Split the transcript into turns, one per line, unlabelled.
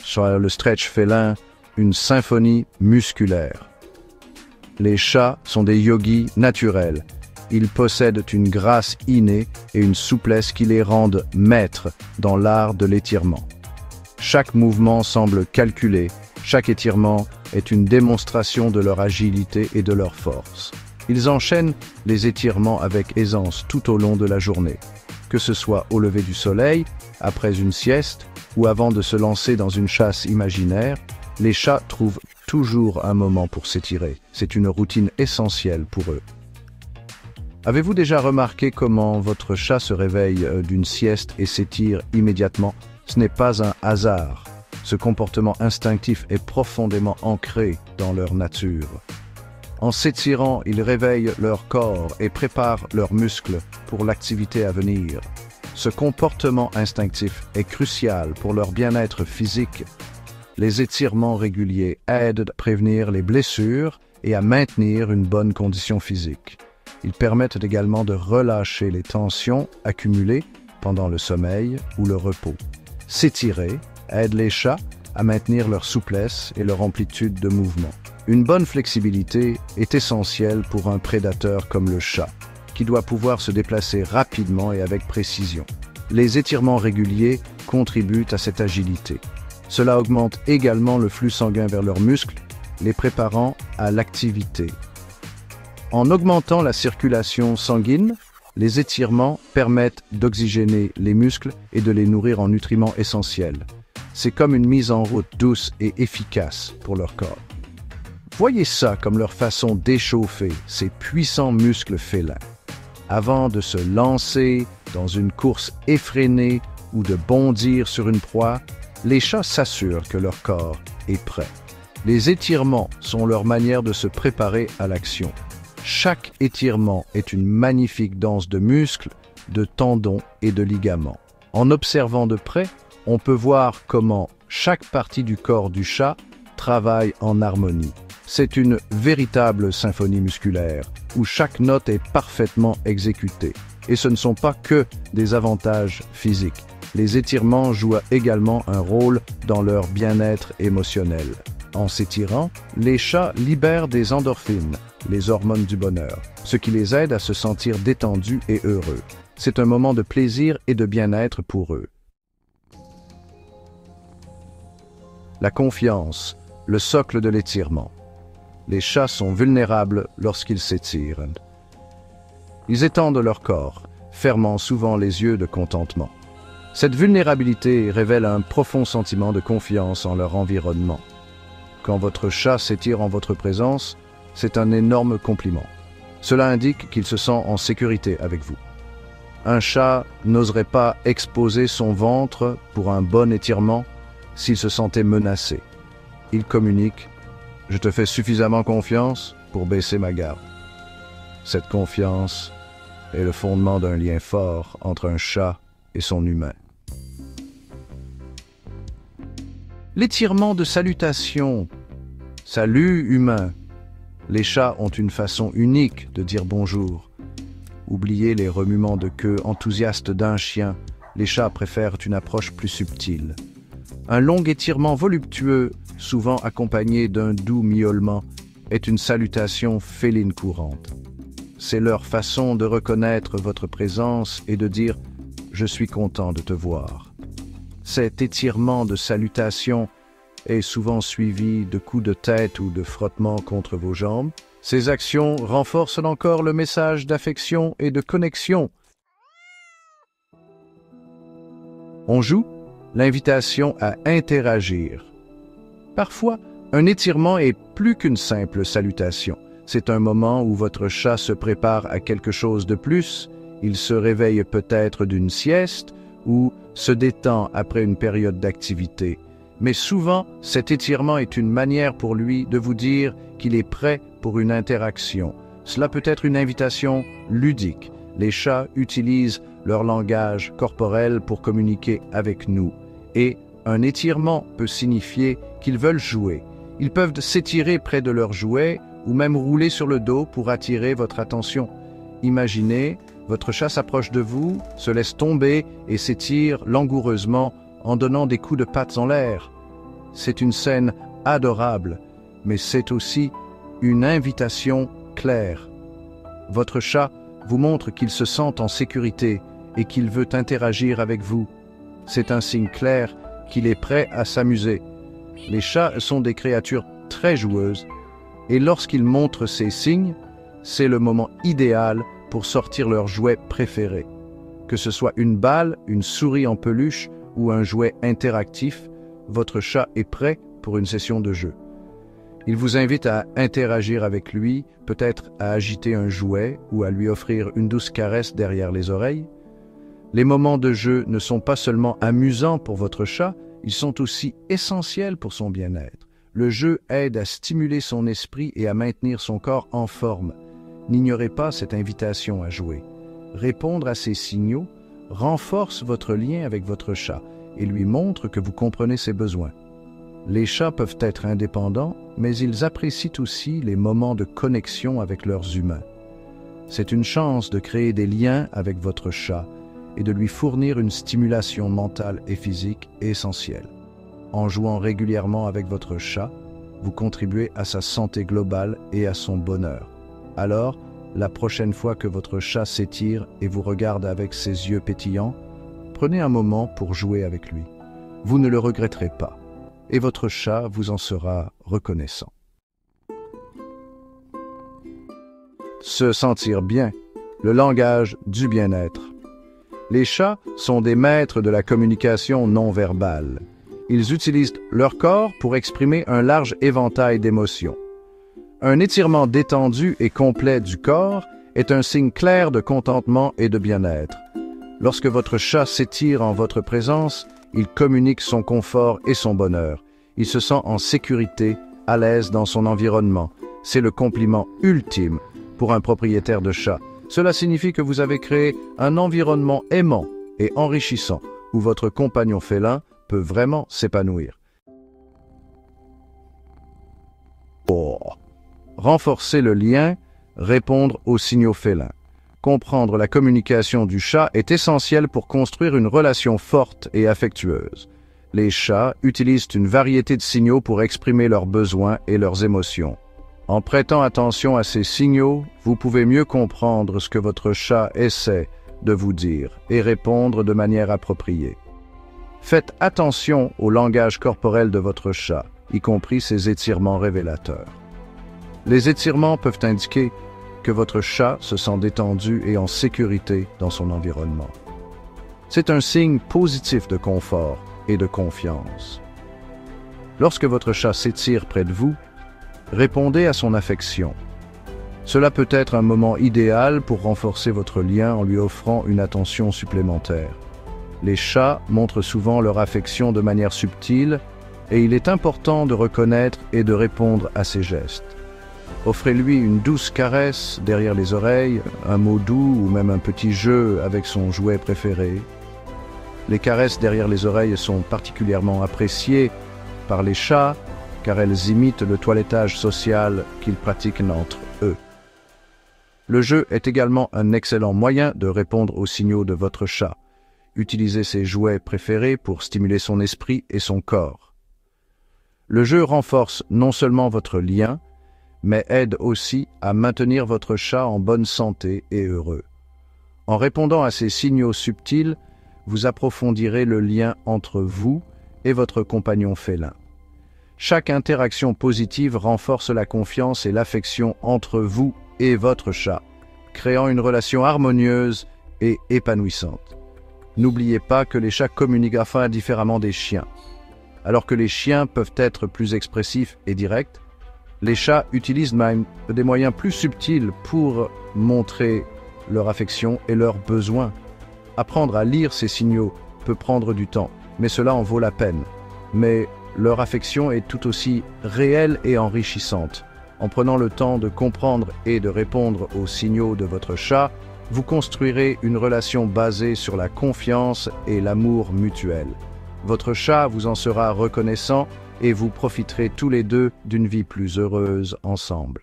sur le stretch félin, une symphonie musculaire. Les chats sont des yogis naturels. Ils possèdent une grâce innée et une souplesse qui les rendent maîtres dans l'art de l'étirement. Chaque mouvement semble calculé, chaque étirement est une démonstration de leur agilité et de leur force. Ils enchaînent les étirements avec aisance tout au long de la journée, que ce soit au lever du soleil, après une sieste ou avant de se lancer dans une chasse imaginaire. Les chats trouvent toujours un moment pour s'étirer. C'est une routine essentielle pour eux. Avez-vous déjà remarqué comment votre chat se réveille d'une sieste et s'étire immédiatement? Ce n'est pas un hasard. Ce comportement instinctif est profondément ancré dans leur nature. En s'étirant, ils réveillent leur corps et préparent leurs muscles pour l'activité à venir. Ce comportement instinctif est crucial pour leur bien-être physique. Les étirements réguliers aident à prévenir les blessures et à maintenir une bonne condition physique. Ils permettent également de relâcher les tensions accumulées pendant le sommeil ou le repos. S'étirer aide les chats à maintenir leur souplesse et leur amplitude de mouvement. Une bonne flexibilité est essentielle pour un prédateur comme le chat, qui doit pouvoir se déplacer rapidement et avec précision. Les étirements réguliers contribuent à cette agilité. Cela augmente également le flux sanguin vers leurs muscles, les préparant à l'activité. En augmentant la circulation sanguine, les étirements permettent d'oxygéner les muscles et de les nourrir en nutriments essentiels. C'est comme une mise en route douce et efficace pour leur corps. Voyez ça comme leur façon d'échauffer ces puissants muscles félins. Avant de se lancer dans une course effrénée ou de bondir sur une proie, les chats s'assurent que leur corps est prêt. Les étirements sont leur manière de se préparer à l'action. Chaque étirement est une magnifique danse de muscles, de tendons et de ligaments. En observant de près, on peut voir comment chaque partie du corps du chat travaille en harmonie. C'est une véritable symphonie musculaire, où chaque note est parfaitement exécutée. Et ce ne sont pas que des avantages physiques. Les étirements jouent également un rôle dans leur bien-être émotionnel. En s'étirant, les chats libèrent des endorphines, les hormones du bonheur, ce qui les aide à se sentir détendus et heureux. C'est un moment de plaisir et de bien-être pour eux. La confiance, le socle de l'étirement. Les chats sont vulnérables lorsqu'ils s'étirent. Ils étendent leur corps, fermant souvent les yeux de contentement. Cette vulnérabilité révèle un profond sentiment de confiance en leur environnement. Quand votre chat s'étire en votre présence, c'est un énorme compliment. Cela indique qu'il se sent en sécurité avec vous. Un chat n'oserait pas exposer son ventre pour un bon étirement s'il se sentait menacé. Il communique « Je te fais suffisamment confiance pour baisser ma garde ». Cette confiance est le fondement d'un lien fort entre un chat et son humain. L'étirement de salutation. Salut humain. Les chats ont une façon unique de dire bonjour. Oubliez les remuements de queue enthousiastes d'un chien, les chats préfèrent une approche plus subtile. Un long étirement voluptueux, souvent accompagné d'un doux miaulement, est une salutation féline courante. C'est leur façon de reconnaître votre présence et de dire « Je suis content de te voir ». Cet étirement de salutation est souvent suivi de coups de tête ou de frottements contre vos jambes. Ces actions renforcent encore le message d'affection et de connexion. On joue l'invitation à interagir. Parfois, un étirement est plus qu'une simple salutation. C'est un moment où votre chat se prépare à quelque chose de plus, il se réveille peut-être d'une sieste ou se détend après une période d'activité. Mais souvent, cet étirement est une manière pour lui de vous dire qu'il est prêt pour une interaction. Cela peut être une invitation ludique. Les chats utilisent leur langage corporel pour communiquer avec nous. Et un étirement peut signifier qu'ils veulent jouer. Ils peuvent s'étirer près de leur jouet ou même rouler sur le dos pour attirer votre attention. Imaginez, votre chat s'approche de vous, se laisse tomber et s'étire langoureusement en donnant des coups de pattes en l'air. C'est une scène adorable, mais c'est aussi une invitation claire. Votre chat vous montre qu'il se sent en sécurité et qu'il veut interagir avec vous. C'est un signe clair qu'il est prêt à s'amuser. Les chats sont des créatures très joueuses et lorsqu'ils montrent ces signes, c'est le moment idéal pour sortir leur jouet préféré. Que ce soit une balle, une souris en peluche ou un jouet interactif, votre chat est prêt pour une session de jeu. Il vous invite à interagir avec lui, peut-être à agiter un jouet ou à lui offrir une douce caresse derrière les oreilles. Les moments de jeu ne sont pas seulement amusants pour votre chat, ils sont aussi essentiels pour son bien-être. Le jeu aide à stimuler son esprit et à maintenir son corps en forme. N'ignorez pas cette invitation à jouer. Répondre à ces signaux renforce votre lien avec votre chat et lui montre que vous comprenez ses besoins. Les chats peuvent être indépendants, mais ils apprécient aussi les moments de connexion avec leurs humains. C'est une chance de créer des liens avec votre chat et de lui fournir une stimulation mentale et physique essentielle. En jouant régulièrement avec votre chat, vous contribuez à sa santé globale et à son bonheur. Alors, la prochaine fois que votre chat s'étire et vous regarde avec ses yeux pétillants, prenez un moment pour jouer avec lui. Vous ne le regretterez pas, et votre chat vous en sera reconnaissant. Se sentir bien, le langage du bien-être. Les chats sont des maîtres de la communication non verbale. Ils utilisent leur corps pour exprimer un large éventail d'émotions. Un étirement détendu et complet du corps est un signe clair de contentement et de bien-être. Lorsque votre chat s'étire en votre présence, il communique son confort et son bonheur. Il se sent en sécurité, à l'aise dans son environnement. C'est le compliment ultime pour un propriétaire de chat. Cela signifie que vous avez créé un environnement aimant et enrichissant où votre compagnon félin peut vraiment s'épanouir. Renforcer le lien, répondre aux signaux félins. Comprendre la communication du chat est essentiel pour construire une relation forte et affectueuse. Les chats utilisent une variété de signaux pour exprimer leurs besoins et leurs émotions. En prêtant attention à ces signaux, vous pouvez mieux comprendre ce que votre chat essaie de vous dire et répondre de manière appropriée. Faites attention au langage corporel de votre chat, y compris ses étirements révélateurs. Les étirements peuvent indiquer que votre chat se sent détendu et en sécurité dans son environnement. C'est un signe positif de confort et de confiance. Lorsque votre chat s'étire près de vous, répondez à son affection. Cela peut être un moment idéal pour renforcer votre lien en lui offrant une attention supplémentaire. Les chats montrent souvent leur affection de manière subtile et il est important de reconnaître et de répondre à ces gestes. Offrez-lui une douce caresse derrière les oreilles, un mot doux ou même un petit jeu avec son jouet préféré. Les caresses derrière les oreilles sont particulièrement appréciées par les chats car elles imitent le toilettage social qu'ils pratiquent entre eux. Le jeu est également un excellent moyen de répondre aux signaux de votre chat. Utilisez ses jouets préférés pour stimuler son esprit et son corps. Le jeu renforce non seulement votre lien, mais aide aussi à maintenir votre chat en bonne santé et heureux. En répondant à ces signaux subtils, vous approfondirez le lien entre vous et votre compagnon félin. Chaque interaction positive renforce la confiance et l'affection entre vous et votre chat, créant une relation harmonieuse et épanouissante. N'oubliez pas que les chats communiquent différemment des chiens. Alors que les chiens peuvent être plus expressifs et directs, les chats utilisent même des moyens plus subtils pour montrer leur affection et leurs besoins. Apprendre à lire ces signaux peut prendre du temps, mais cela en vaut la peine. Mais leur affection est tout aussi réelle et enrichissante. En prenant le temps de comprendre et de répondre aux signaux de votre chat, vous construirez une relation basée sur la confiance et l'amour mutuel. Votre chat vous en sera reconnaissant et vous profiterez tous les deux d'une vie plus heureuse ensemble.